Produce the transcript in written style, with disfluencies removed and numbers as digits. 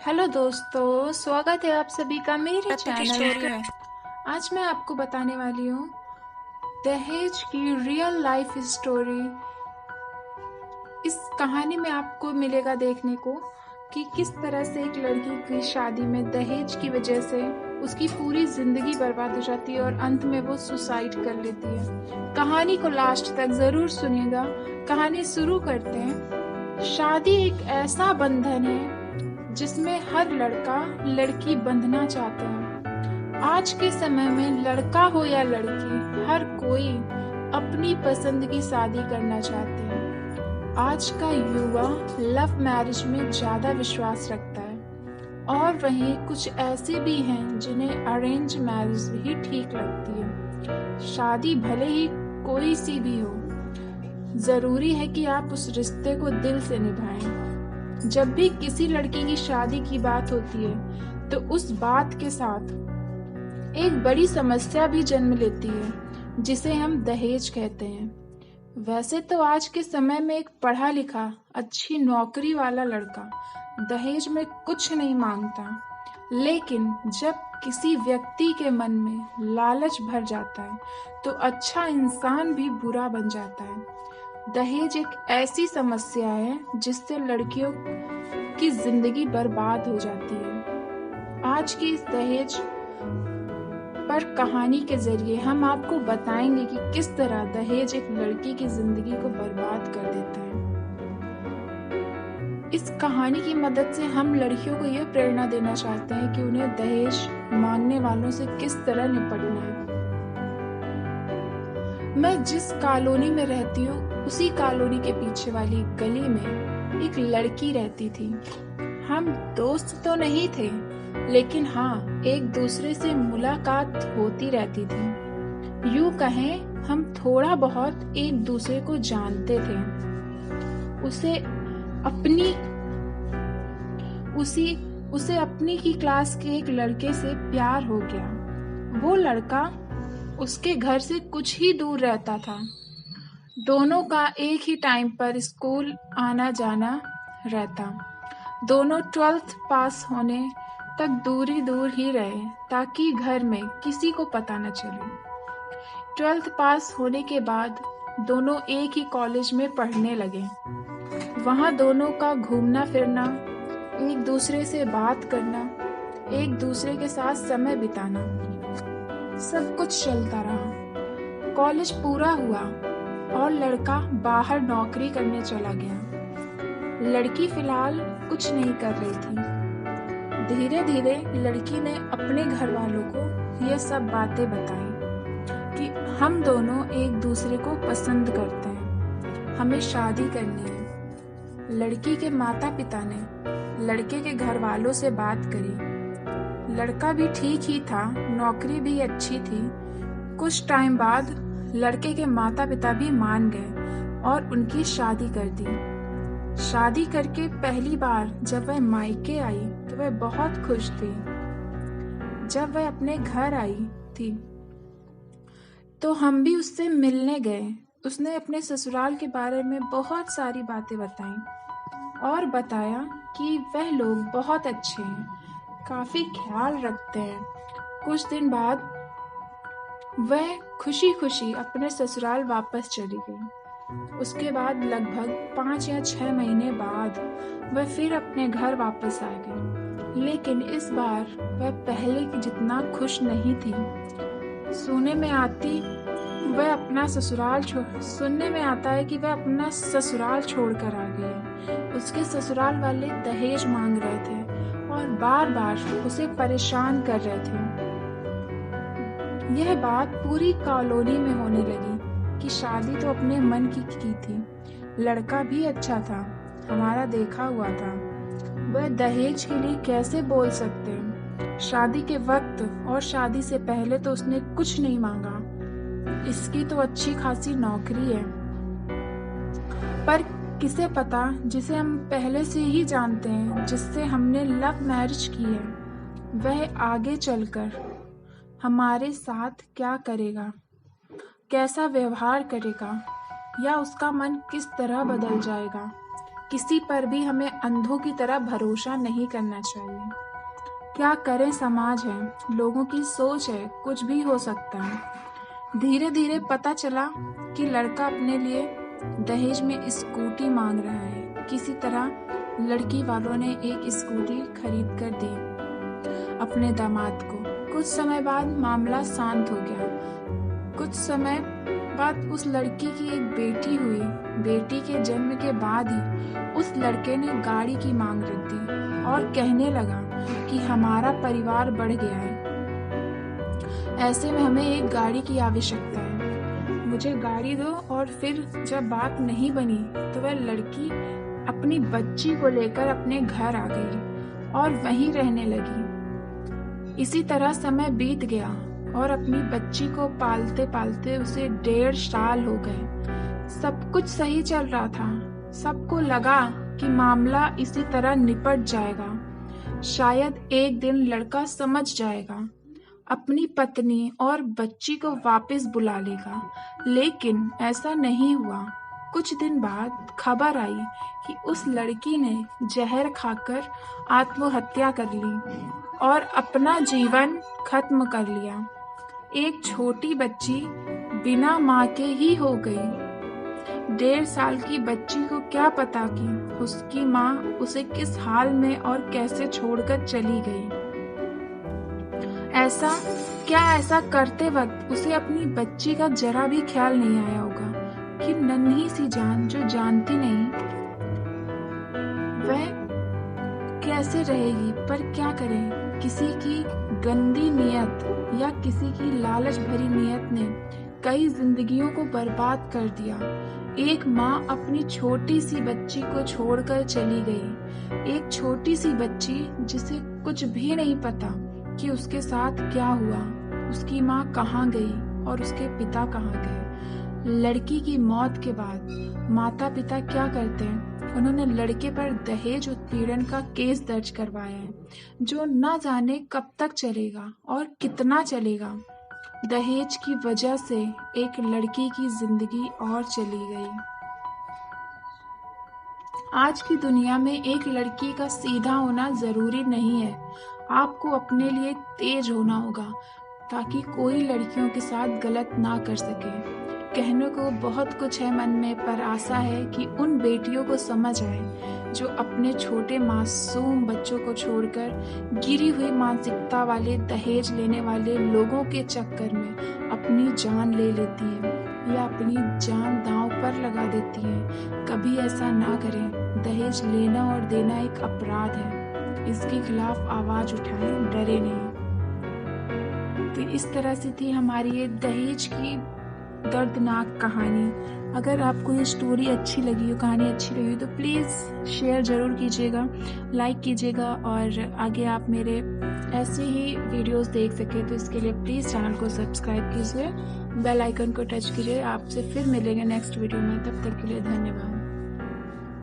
Hello दोस्तों, स्वागत है आप सभी का मेरे चैनल स्टोरी में। आज मैं आपको बताने वाली हूँ दहेज की रियल लाइफ स्टोरी। इस कहानी में आपको मिलेगा देखने को कि किस तरह से एक लड़की की शादी में दहेज की वजह से उसकी पूरी जिंदगी बर्बाद हो जाती है और अंत में वो सुसाइड कर लेती है। कहानी को लास्ट तक जरूर सुनिएगा। कहानी शुरू करते हैं। शादी एक ऐसा बंधन है जिसमें हर लड़का लड़की बंधना चाहते हैं। आज के समय में लड़का हो या लड़की, हर कोई अपनी पसंद की शादी करना चाहते हैं। आज का युवा लव मैरिज में ज्यादा विश्वास रखता है और वहीं कुछ ऐसे भी हैं जिन्हें अरेंज मैरिज ही ठीक लगती है। शादी भले ही कोई सी भी हो, जरूरी है कि आप उस रिश्ते को दिल से निभाएं। जब भी किसी लड़की की शादी की बात होती है तो उस बात के साथ एक बड़ी समस्या भी जन्म लेती है जिसे हम दहेज कहते हैं। वैसे तो आज के समय में एक पढ़ा लिखा अच्छी नौकरी वाला लड़का दहेज में कुछ नहीं मांगता, लेकिन जब किसी व्यक्ति के मन में लालच भर जाता है तो अच्छा इंसान भी बुरा बन जाता है। दहेज एक ऐसी समस्या है जिससे लड़कियों की जिंदगी बर्बाद हो जाती है। आज की इस दहेज पर कहानी के जरिए हम आपको बताएंगे कि किस तरह दहेज एक लड़की की जिंदगी को बर्बाद कर देता है। इस कहानी की मदद से हम लड़कियों को यह प्रेरणा देना चाहते हैं कि उन्हें दहेज मांगने वालों से किस तरह निपटना है। मैं जिस कॉलोनी में रहती हूँ उसी कॉलोनी के पीछे वाली गली में एक लड़की रहती थी। हम दोस्त तो नहीं थे, लेकिन हाँ, एक दूसरे से मुलाकात होती रहती थी। यूं कहें हम थोड़ा बहुत एक दूसरे को जानते थे। उसे अपनी ही क्लास के एक लड़के से प्यार हो गया। वो लड़का उसके घर से कुछ ही दूर रहता था। दोनों का एक ही टाइम पर स्कूल आना जाना रहता। दोनों 12th पास होने तक दूर ही रहे ताकि घर में किसी को पता न चले। 12th पास होने के बाद दोनों एक ही कॉलेज में पढ़ने लगे। वहाँ दोनों का घूमना फिरना, एक दूसरे से बात करना, एक दूसरे के साथ समय बिताना, सब कुछ चलता रहा। कॉलेज पूरा हुआ और लड़का बाहर नौकरी करने चला गया। लड़की फिलहाल कुछ नहीं कर रही थी। धीरे धीरे लड़की ने अपने घर वालों को ये सब बातें बताई कि हम दोनों एक दूसरे को पसंद करते हैं, हमें शादी करनी है। लड़की के माता पिता ने लड़के के घर वालों से बात करी। लड़का भी ठीक ही था, नौकरी भी अच्छी थी। कुछ टाइम बाद लड़के के माता पिता भी मान गए और उनकी शादी कर दी। शादी करके पहली बार जब वह मायके आई तो वह बहुत खुश थी। जब वह अपने घर आई थी तो हम भी उससे मिलने गए। उसने अपने ससुराल के बारे में बहुत सारी बातें बताई और बताया कि वह लोग बहुत अच्छे हैं, काफी ख्याल रखते हैं। कुछ दिन बाद वह खुशी खुशी अपने ससुराल वापस चली गई। उसके बाद लगभग 5 या 6 महीने बाद वह फिर अपने घर वापस आ गई, लेकिन इस बार वह पहले की जितना खुश नहीं थी। सुनने में आता है कि वह अपना ससुराल छोड़कर आ गई है। उसके ससुराल वाले दहेज मांग रहे थे और बार बार उसे परेशान कर रहे थे। यह बात पूरी कॉलोनी में होने लगी कि शादी तो अपने मन की थी, लड़का भी अच्छा था, हमारा देखा हुआ था, वह दहेज के लिए कैसे बोल सकते हैं। शादी के वक्त और शादी से पहले तो उसने कुछ नहीं मांगा, इसकी तो अच्छी खासी नौकरी है। पर किसे पता, जिसे हम पहले से ही जानते हैं, जिससे हमने लव मैरिज की है, वह आगे चलकर हमारे साथ क्या करेगा, कैसा व्यवहार करेगा, या उसका मन किस तरह बदल जाएगा। किसी पर भी हमें अंधों की तरह भरोसा नहीं करना चाहिए। क्या करें, समाज है, लोगों की सोच है, कुछ भी हो सकता है। धीरे धीरे पता चला कि लड़का अपने लिए दहेज में स्कूटी मांग रहा है। किसी तरह लड़की वालों ने एक स्कूटी खरीद कर दी अपने दामाद को। कुछ समय बाद मामला शांत हो गया। कुछ समय बाद उस लड़की की एक बेटी हुई। बेटी के जन्म के बाद ही उस लड़के ने गाड़ी की मांग रख दी और कहने लगा कि हमारा परिवार बढ़ गया है, ऐसे में हमें एक गाड़ी की आवश्यकता है, मुझे गाड़ी दो। और फिर जब बात नहीं बनी तो वह लड़की अपनी बच्ची को लेकर अपने घर आ गई और वहीं रहने लगी। इसी तरह समय बीत गया और अपनी बच्ची को पालते पालते उसे 1.5 साल हो गए। सब कुछ सही चल रहा था। सबको लगा कि मामला इसी तरह निपट जाएगा, शायद एक दिन लड़का समझ जाएगा, अपनी पत्नी और बच्ची को वापस बुला लेगा। लेकिन ऐसा नहीं हुआ। कुछ दिन बाद खबर आई कि उस लड़की ने जहर खाकर आत्महत्या कर ली और अपना जीवन खत्म कर लिया। एक छोटी बच्ची बिना माँ के ही हो गई। 1.5 साल की बच्ची को क्या पता कि उसकी माँ उसे किस हाल में और कैसे छोड़कर चली गई। ऐसा करते वक्त उसे अपनी बच्ची का जरा भी ख्याल नहीं आया होगा कि नन्ही सी जान जो जानती नहीं वह कैसे रहेगी। पर क्या करें, किसी की गंदी नियत या किसी की लालच भरी नियत ने कई जिंदगियों को बर्बाद कर दिया। एक माँ अपनी छोटी सी बच्ची को छोड़कर चली गई। एक छोटी सी बच्ची जिसे कुछ भी नहीं पता कि उसके साथ क्या हुआ, उसकी माँ कहाँ गई और उसके पिता कहाँ गए। लड़की की मौत के बाद माता पिता क्या करते हैं, उन्होंने लड़के पर दहेज उत्पीड़न का केस दर्ज करवाया है, जो न जाने कब तक चलेगा और कितना चलेगा। दहेज की वजह से एक लड़की की जिंदगी और चली गई। आज की दुनिया में एक लड़की का सीधा होना जरूरी नहीं है। आपको अपने लिए तेज होना होगा ताकि कोई लड़कियों के साथ गलत ना कर सके। कहने को बहुत कुछ है मन में, पर आशा है कि उन बेटियों को समझ आए जो अपने छोटे मासूम बच्चों को छोड़कर गिरी हुई मानसिकता वाले दहेज लेने वाले लोगों के चक्कर में अपनी जान ले लेती हैं या अपनी जान दांव पर लगा देती हैं। कभी ऐसा ना करें। दहेज लेना और देना एक अपराध है। इसके खिलाफ आवाज उठाएं, डरे नहीं। तो इस तरह से थी हमारी ये दहेज की दर्दनाक कहानी। अगर आपको ये स्टोरी अच्छी लगी हो, कहानी अच्छी लगी हो, तो प्लीज़ शेयर ज़रूर कीजिएगा, लाइक कीजिएगा। और आगे आप मेरे ऐसे ही वीडियोस देख सके तो इसके लिए प्लीज़ चैनल को सब्सक्राइब कीजिए, बेल आइकन को टच कीजिए। आपसे फिर मिलेंगे नेक्स्ट वीडियो में। तब तक के लिए धन्यवाद।